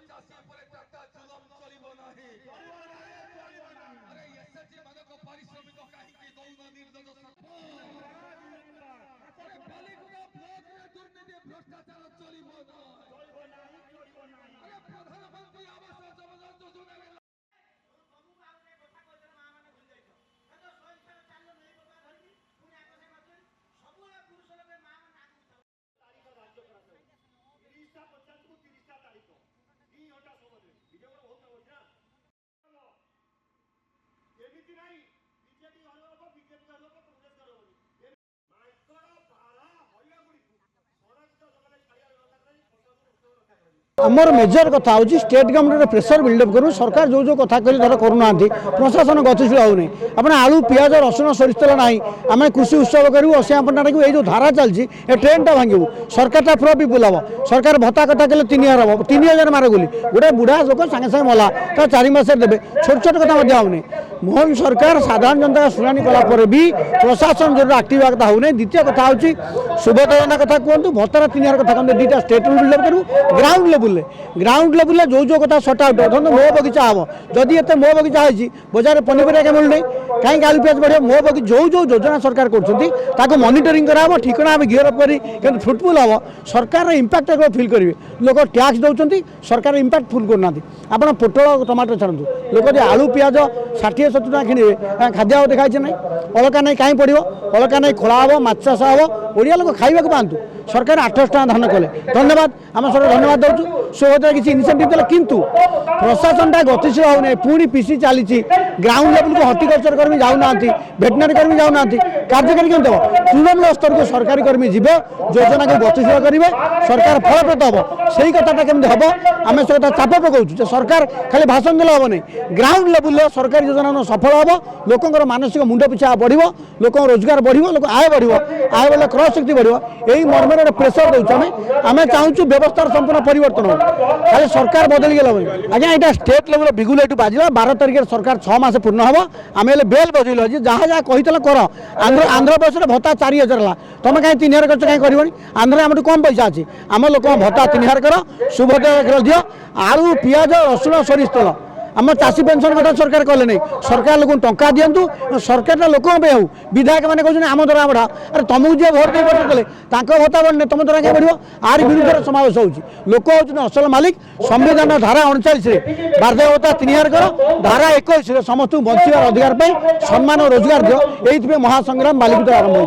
চাষী উপরে টাকা জুলুম চলিব ନାହିଁ। আরে এসএসজি ମାନଙ୍କ ପାରିଶ୍ରମିକ କାହିଁକି ଦଉନ ନିର୍ଦ୍ଦୋଷ ଆରେ ବାଲିଗୁଡ଼ା ବ୍ଲକରେ ଦୁର୍ନୀତି ଭ୍ରଷ୍ଟାଚାର ଚଳିବ ନାହିଁ। ଆରେ ପ୍ରଧାନମନ୍ତ୍ରୀ ଆବାସ ଯୋଜନାରେ आमर मेजर कथा हूँ स्टेट गवर्नमेंट प्रेसर बिल्डअप करूँ सरकार जो कथा कहले धर करूना प्रशासन गतिशील होनी अपने आलू पियाज रसुण सरिष तेल ना आम कृषि उत्सव करूँ अशिया पट्टा को जो धारा चलती ट्रेन टा भांगू सरकार फ्रॉड भी बुलाव सरकार भत्ता कथा कहले 3000 हम 3000 मार गोली गोटे बुढ़ा लोक सागे सागे मला तो 4 मास देवे छोट छोट कथा होनी मोहन सरकार साधारण जनता का शुणी कलापर भी प्रशासन जो आक्टिव कथा होने द्वितीय कथा हूँ सुभद्रा योजना कथा कहतु भत्तार 3000 कथा कहते दुईटा स्टेट बिल्डअप करूँ ग्राउंड लेवल जो जो कथा सर्ट आउट धरते मो बगीचा हम जदि एत मो बगीचा होती बजार पनीपरिया मिलूना कहीं आलू पियाज बढ़िया मो बगीचा जो जो योजना सरकार कर मनिटरिंग कराब ठिकना आम गिरफ कर फ्रुटफुल हम सरकार इंपैक्ट फिल करेंगे लोक टैक्स दौरान सरकार इंपैक्ट फुल करना आप पोटल टमाटर छाड़ू लोक जो आलू पियाज 60-70 टका किणे खाद्य देखाई ना अलका नहीं कहीं पड़ो अलका नहीं खोला हम माछ चाष हम ओडिया लोक खाइबा पातु सरकार 800 टका धान कले धन्यवाद आम सरकार धन्यवाद दौचु सुभद्रा किसी इनिशिएटिव देला किंतु प्रशासन टा गतिशील होने पुणी पीसी चली ग्राउंड लेवल को हर्टिकल्चर कर्मी जाऊना भेटनारी कर्मी जाऊना कार्यकारी केमती हम तृणमूल स्तर को सरकारी कर्मी जी योजना को गतिशील करेंगे सरकार फलप्रद हम से कथा केमती हम आम से चाप पकाऊ सरकार खाली भाषण देले हम नहीं ग्राउंड लेवल सरकारी योजना सफल हम लोकर मानसिक मुंड पिछा बढ़ो लोक रोजगार बढ़ो लोक आय बढ़ो आय बोले क्रय शक्ति बढ़ो यही मर्म प्रेसर दौर आम चाहूँ व्यवस्थार संपूर्ण परिवर्तन हो खाली सरकार बदल गला आज्ञा यहाँ स्टेट लेवल बिगुल ये बाजिला 12 तारिख सरकार 6 मास पूर्ण हम आम बेल बजल जहाँ जहाँ कही कर आंध्र प्रदेश भत्ता 4000 है तुम कहीं 3000 खर्च कहीं कर आंध्र आम कम पैसा अच्छी आम लोक भत्ता 3000 कर सुभद्रा दियो आलू पियाज रसुण सरिष तेल आम चाषी पेंशन कथा सरकार कले नहीं सरकार लोक टंका दिंतु सरकार लोक हो विधायक मैंने कहते आम द्वारा बढ़ा अरे तुमको जी भोट दे कले भत्ता बढ़ने तुम द्वारा क्या बढ़ो आर विरुद्ध समावेश हो लोक हूँ असल मालिक संविधान धारा 39 बार्धक्य भत्ता 3000 कर धारा 21 समस्त बचार अधिकार सम्मान रोजगार दियो ये महासंग्राम बालिक आरंभ हो।